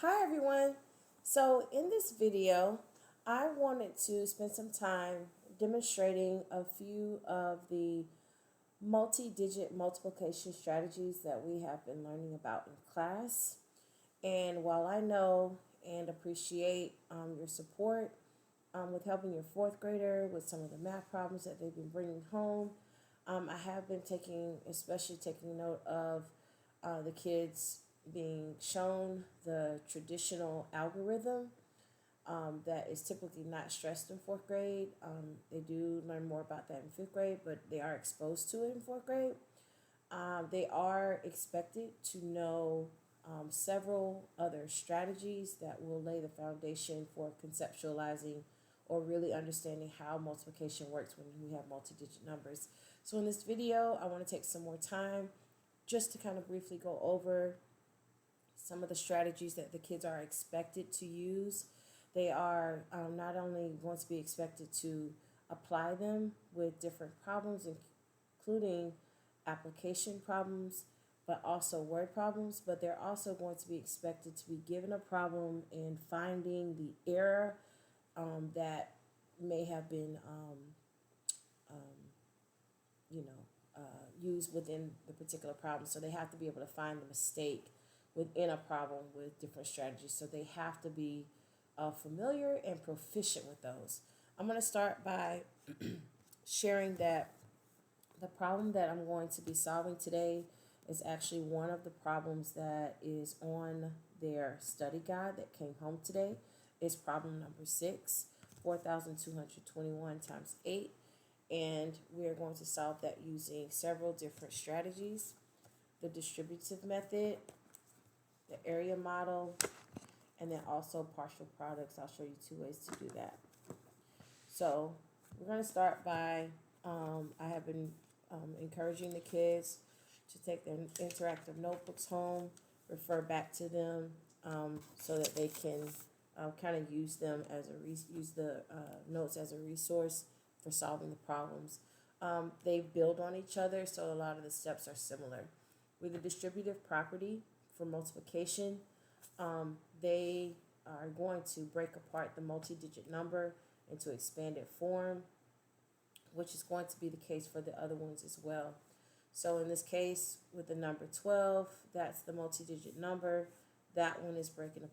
Hi everyone. So in this video, I wanted to spend some time demonstrating a few of the multi-digit multiplication strategies that we have been learning about in class. And while I know and appreciate your support with helping your fourth grader with some of the math problems that they've been bringing home, I have been especially taking note of the kids being shown the traditional algorithm that is typically not stressed in fourth grade. They do learn more about that in fifth grade, but they are exposed to it in fourth grade. They are expected to know several other strategies that will lay the foundation for conceptualizing or really understanding how multiplication works when we have multi-digit numbers. So in this video, I want to take some more time just to kind of briefly go over some of the strategies that the kids are expected to use. They are not only going to be expected to apply them with different problems, including application problems, but also word problems, but they're also going to be expected to be given a problem and finding the error that may have been, you know, used within the particular problem. So they have to be able to find the mistake within a problem with different strategies. So they have to be familiar and proficient with those. I'm going to start by sharing that the problem that I'm going to be solving today is actually one of the problems that is on their study guide that came home today. It's problem number 6, 4,221 times 8. And we're going to solve that using several different strategies: the distributive method, the area model, and then also partial products. I'll show you 2 ways to do that. So we're going to start by, I have been encouraging the kids to take their interactive notebooks home, refer back to them so that they can kind of use them as use the notes as a resource for solving the problems. They build on each other, so a lot of the steps are similar. With the distributive property for multiplication, they are going to break apart the multi-digit number into expanded form, which is going to be the case for the other ones as well. So in this case, with the number 12, that's the multi-digit number. That one is broken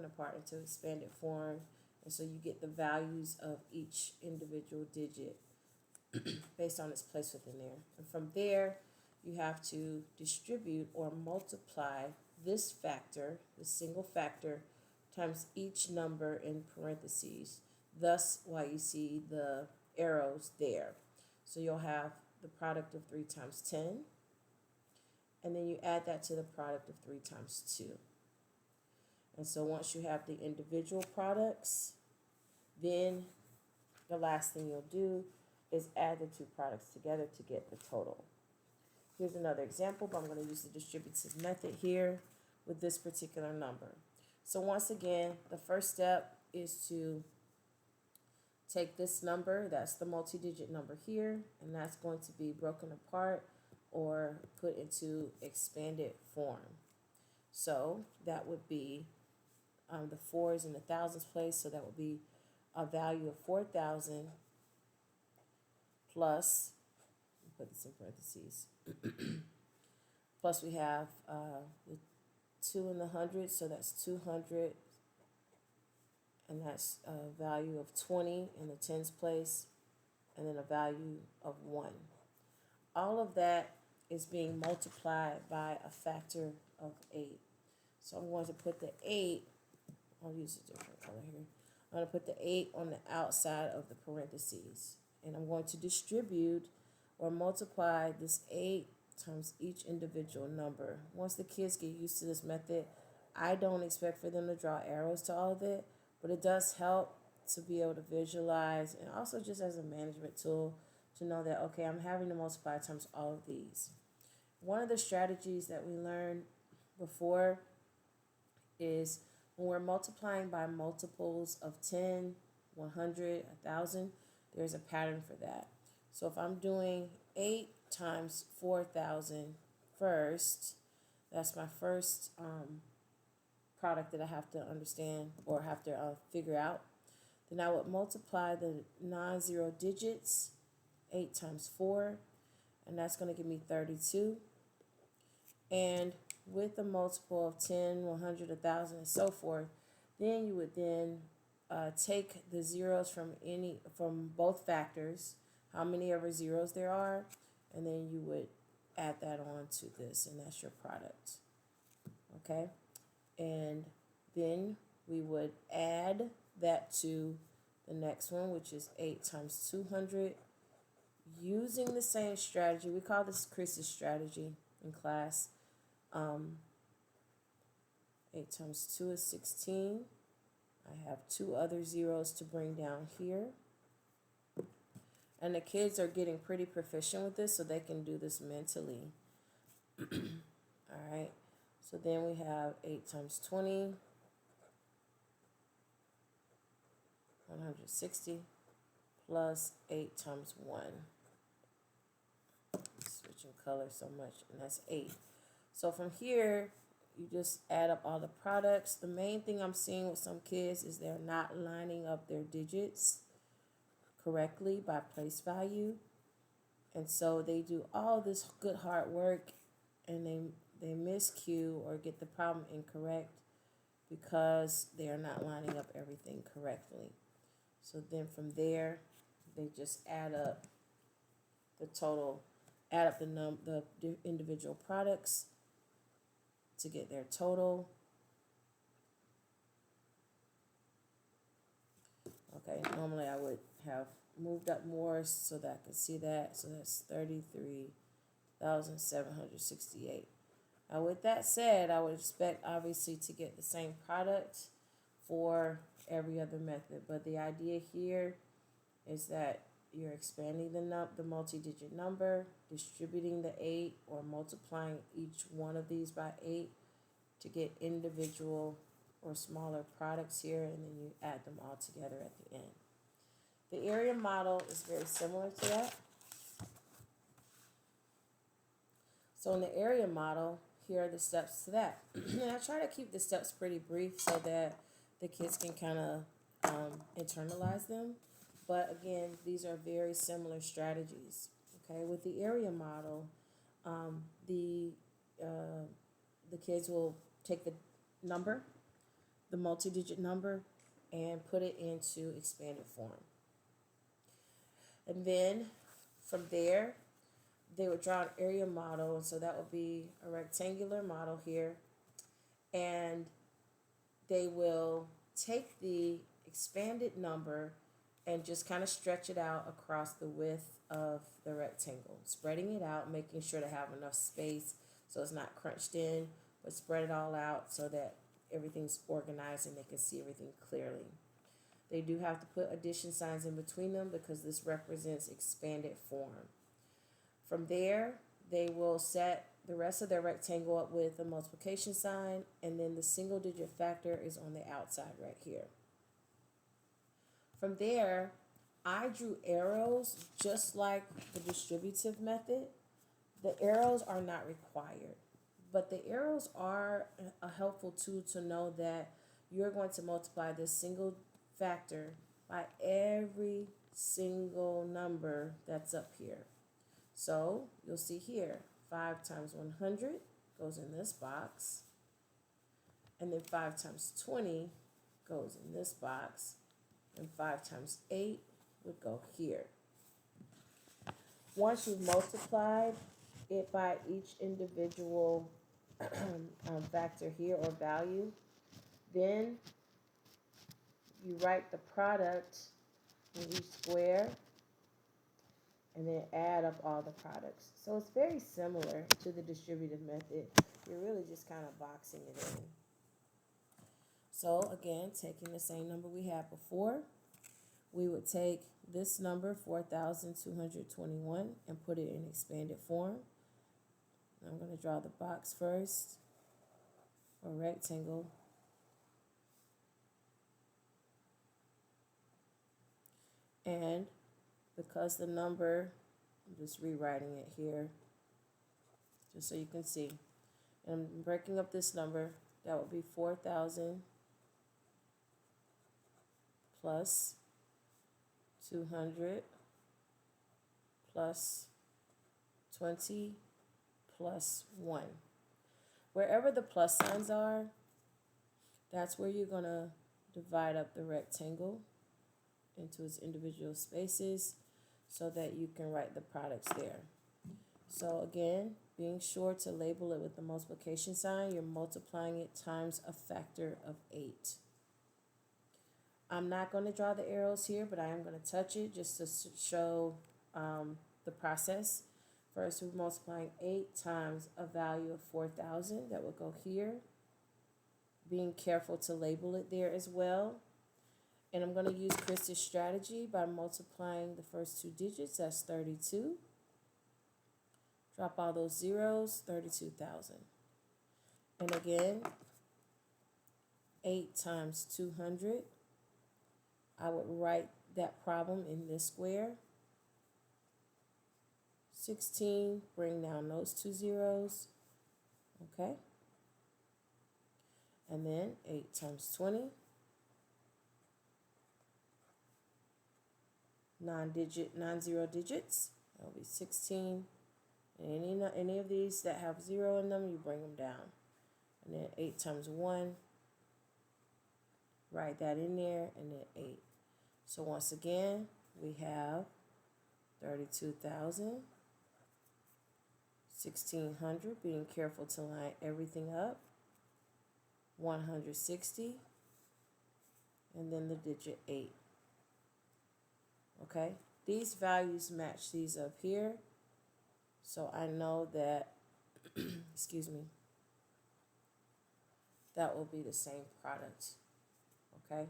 apart into expanded form, and so you get the values of each individual digit based on its place within there. And from there, you have to distribute or multiply this factor, the single factor, times each number in parentheses. Thus, why you see the arrows there. So you'll have the product of 3 times 10, and then you add that to the product of 3 times 2. And so once you have the individual products, then the last thing you'll do is add the 2 products together to get the total. Here's another example, but I'm going to use the distributive method here with this particular number. So once again, the first step is to take this number, that's the multi-digit number here, and that's going to be broken apart or put into expanded form. So that would be the 4 is in the thousands place, so that would be a value of 4,000 plus, put this in parentheses, plus we have the 2 in the hundreds, so that's 200, and that's a value of 20 in the tens place, and then a value of 1. All of that is being multiplied by a factor of 8. So I'm going to put the 8, I'll use a different color here. I'm going to put the 8 on the outside of the parentheses. And I'm going to distribute or multiply this 8 times each individual number. Once the kids get used to this method, I don't expect for them to draw arrows to all of it, but it does help to be able to visualize, and also just as a management tool to know that, okay, I'm having to multiply times all of these. One of the strategies that we learned before is when we're multiplying by multiples of 10, 100, 1,000, there's a pattern for that. So if I'm doing 8 times 4,000 first, that's my first product that I have to understand or have to figure out. Then I would multiply the non-zero digits, 8 times 4, and that's going to give me 32. And with a multiple of 10, 100, 1,000, and so forth, then you would then take the zeros from both factors, how many ever zeros there are, and then you would add that on to this, and that's your product. Okay? And then we would add that to the next one, which is 8 times 200, using the same strategy. We call this Chris's strategy in class. 8 times 2 is 16. I have 2 other zeros to bring down here. And the kids are getting pretty proficient with this, so they can do this mentally. All right. So then we have 8 times 20, 160, plus 8 times 1. Switching color so much, and that's 8. So from here, you just add up all the products. The main thing I'm seeing with some kids is they're not lining up their digits correctly by place value. And so they do all this good hard work, and they miscue or get the problem incorrect because they are not lining up everything correctly. So then from there, they just add up the total, add up the individual products to get their total. Okay, normally I would have moved up more so that I could see that. So that's 33,768. Now with that said, I would expect obviously to get the same product for every other method. But the idea here is that you're expanding the multi-digit number, distributing the 8, or multiplying each one of these by 8 to get individual or smaller products here, and then you add them all together at the end. The area model is very similar to that. So in the area model, here are the steps to that. And I try to keep the steps pretty brief so that the kids can kind of internalize them. But again, these are very similar strategies. Okay, with the area model, the kids will take the number, the multi-digit number, and put it into expanded form. And then from there, they would draw an area model, and so that would be a rectangular model here. And they will take the expanded number and just kind of stretch it out across the width of the rectangle, spreading it out, making sure to have enough space so it's not crunched in, but spread it all out so that everything's organized and they can see everything clearly. They do have to put addition signs in between them because this represents expanded form. From there, they will set the rest of their rectangle up with a multiplication sign, and then the single digit factor is on the outside right here. From there, I drew arrows just like the distributive method. The arrows are not required, but the arrows are a helpful tool to know that you're going to multiply this single factor by every single number that's up here. So you'll see here, 5 times 100 goes in this box, and then 5 times 20 goes in this box, and 5 times 8 would go here. Once you've multiplied it by each individual factor here or value, then you write the product in each square and then add up all the products. So it's very similar to the distributive method. You're really just kind of boxing it in. So again, taking the same number we had before, we would take this number, 4,221, and put it in expanded form. I'm going to draw the box first, or rectangle. And because the number, I'm just rewriting it here, just so you can see. And I'm breaking up this number That would be 4,000 plus 200 plus 20 plus 1. Wherever the plus signs are, that's where you're going to divide up the rectangle into its individual spaces so that you can write the products there. So again, being sure to label it with the multiplication sign, you're multiplying it times a factor of 8. I'm not going to draw the arrows here, but I am going to touch it just to show the process. First, we're multiplying 8 times a value of 4,000. That will go here. Being careful to label it there as well. And I'm going to use Chris's strategy by multiplying the first 2 digits. That's 32. Drop all those zeros, 32,000. And again, 8 times 200. I would write that problem in this square. 16, bring down those 2 zeros. Okay. And then 8 times 20. 9 digits. That'll be 16. And any of these that have 0 in them, you bring them down. And then 8 times 1. Write that in there, and then 8. So once again, we have 32,000, 1,600, being careful to line everything up, 160, and then the digit 8. Okay, these values match these up here, so I know that, excuse me, that will be the same product. Okay,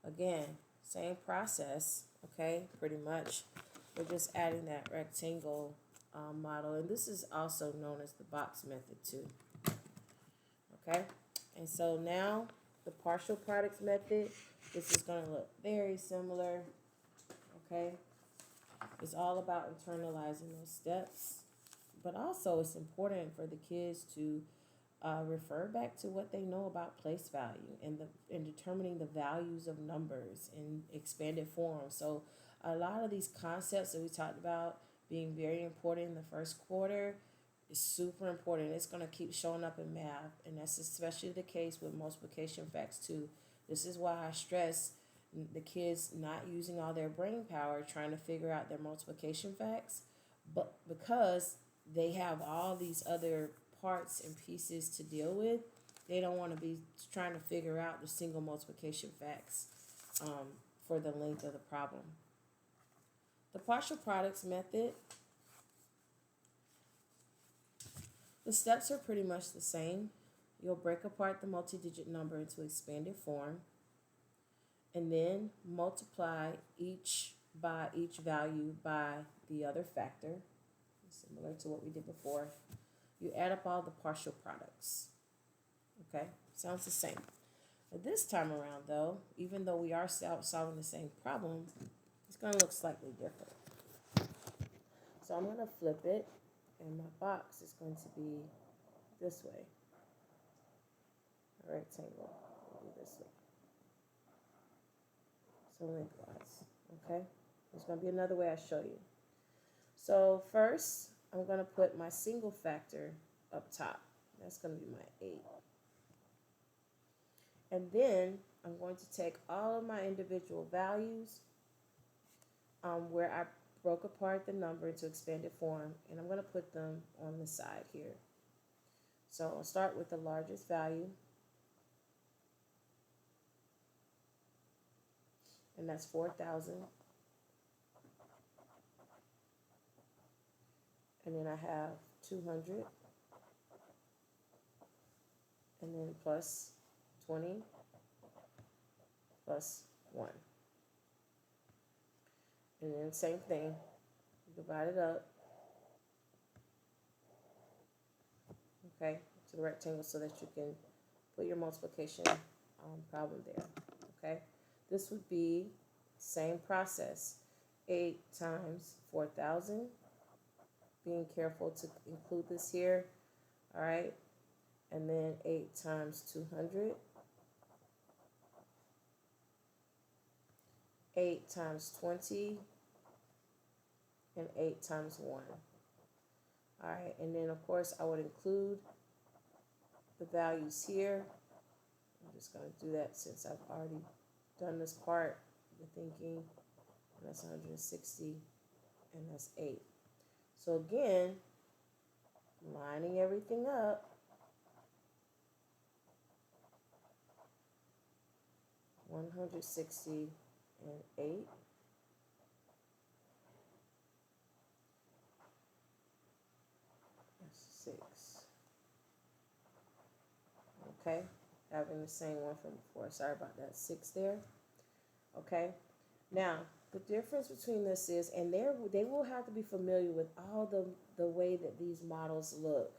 again, same process, okay, pretty much. We're just adding that rectangle model, and this is also known as the box method too. Okay, and so now the partial products method, this is going to look very similar. Okay, it's all about internalizing those steps, but also it's important for the kids to refer back to what they know about place value and determining the values of numbers in expanded form. So a lot of these concepts that we talked about being very important in the first quarter is super important. It's going to keep showing up in math, and that's especially the case with multiplication facts too. This is why I stress the kids not using all their brain power trying to figure out their multiplication facts, but because they have all these other parts and pieces to deal with, they don't want to be trying to figure out the single multiplication facts for the length of the problem. The partial products method, the steps are pretty much the same. You'll break apart the multi-digit number into expanded form and then multiply each value by the other factor, similar to what we did before. You add up all the partial products. Okay, sounds the same. But this time around, though, even though we are solving the same problem, it's going to look slightly different. So I'm going to flip it, and my box is going to be this way. A rectangle will be this way. So lengthwise, okay? There's going to be another way I show you. So first, I'm going to put my single factor up top. That's going to be my 8. And then I'm going to take all of my individual values where I broke apart the number into expanded form, and I'm going to put them on the side here. So I'll start with the largest value, and that's 4,000. And then I have 200, and then plus 20, plus 1. And then same thing, divide it up, okay, to the rectangle so that you can put your multiplication problem there, okay. This would be same process, 8 times 4,000. Being careful to include this here, all right? and then 8 times 200, 8 times 20, and 8 times 1. All right, and then of course I would include the values here. I'm just going to do that since I've already done this part, the thinking, and that's 160, and that's 8. So again, lining everything up, 160 and 8. That's 6. Okay, having the same one from before. Sorry about that, 6 there. Okay, now the difference between this is, and they will have to be familiar with all the way that these models look.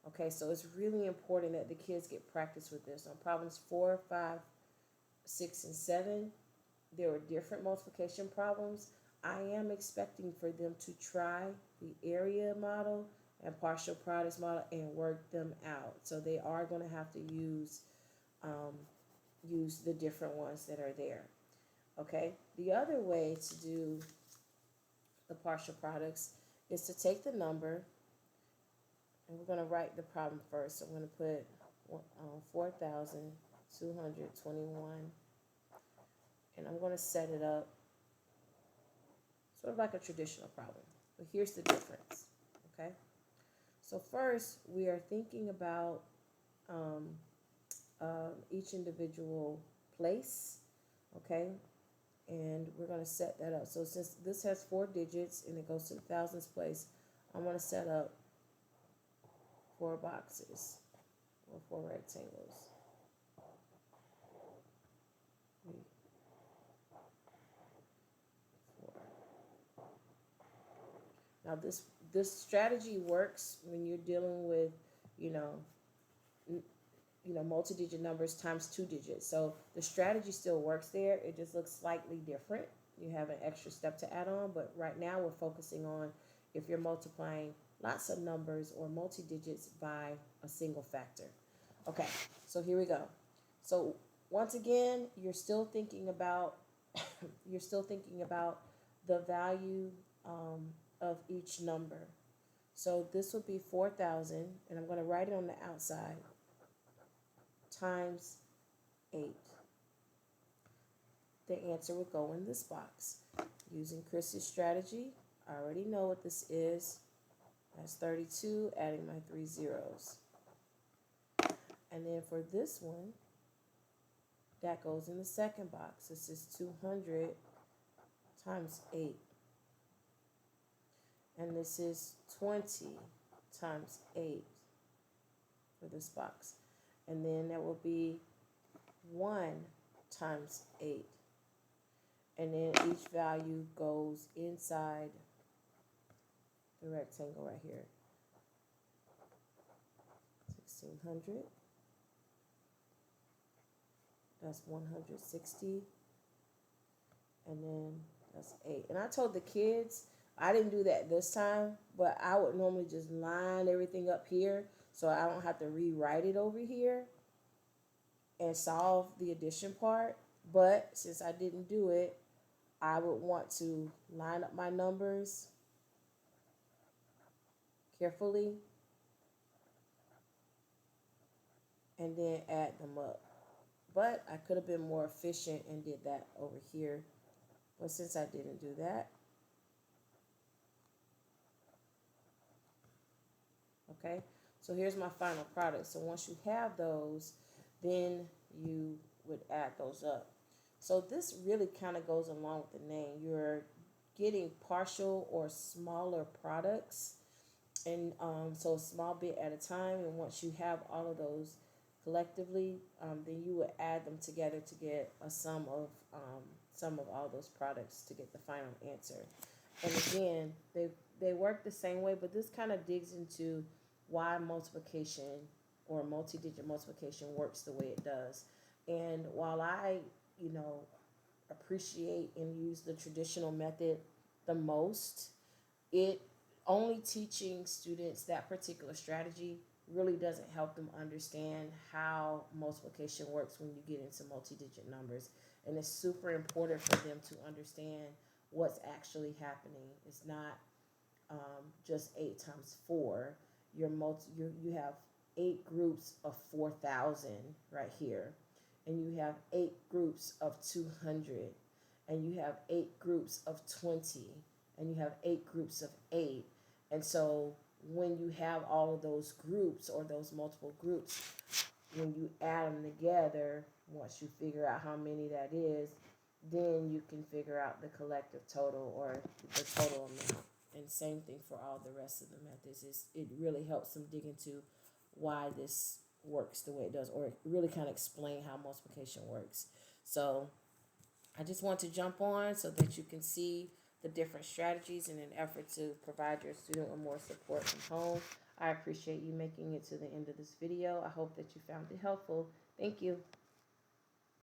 Okay, so it's really important that the kids get practice with this. On problems 4, 5, 6, and 7, there are different multiplication problems. I am expecting for them to try the area model and partial products model and work them out. So they are going to have to use the different ones that are there. Okay, the other way to do the partial products is to take the number, and we're going to write the problem first. So I'm going to put 4,221, and I'm going to set it up sort of like a traditional problem. But here's the difference, okay? So first, we are thinking about each individual place, okay? And we're going to set that up. So since this has 4 digits and it goes to the thousands place, I'm going to set up 4 boxes or 4 rectangles. 3, 4. Now this strategy works when you're dealing with, multi-digit numbers times 2 digits. So the strategy still works there. It just looks slightly different. You have an extra step to add on, but right now we're focusing on if you're multiplying lots of numbers or multi-digits by a single factor. Okay, so here we go. So once again, you're still thinking about the value of each number. So this would be 4,000, and I'm going to write it on the outside, times 8. The answer would go in this box. Using Chris's strategy, I already know what this is. That's 32, adding my 3 zeros. And then for this one, that goes in the second box. This is 200 times 8. And this is 20 times 8 for this box. And then that will be 1 times 8. And then each value goes inside the rectangle right here. 1,600. That's 160. And then that's 8. And I told the kids, I didn't do that this time, but I would normally just line everything up here so I don't have to rewrite it over here and solve the addition part. But since I didn't do it, I would want to line up my numbers carefully and then add them up. But I could have been more efficient and did that over here. But since I didn't do that, okay, so here's my final product. So once you have those, then you would add those up. So this really kind of goes along with the name. You're getting partial or smaller products, and so a small bit at a time. And once you have all of those collectively, then you would add them together to get a sum of all those products to get the final answer. And again, they work the same way, but this kind of digs into why multiplication or multi-digit multiplication works the way it does. And while I, appreciate and use the traditional method the most, it only teaching students that particular strategy really doesn't help them understand how multiplication works when you get into multi-digit numbers. And it's super important for them to understand what's actually happening. It's not just 8 times 4. You have 8 groups of 4,000 right here, and you have 8 groups of 200, and you have 8 groups of 20, and you have 8 groups of 8. And so when you have all of those groups or those multiple groups, when you add them together, once you figure out how many that is, then you can figure out the collective total or the total amount. And same thing for all the rest of the methods. It really helps them dig into why this works the way it does, or really kind of explain how multiplication works. So I just want to jump on so that you can see the different strategies in an effort to provide your student with more support from home. I appreciate you making it to the end of this video. I hope that you found it helpful. Thank you.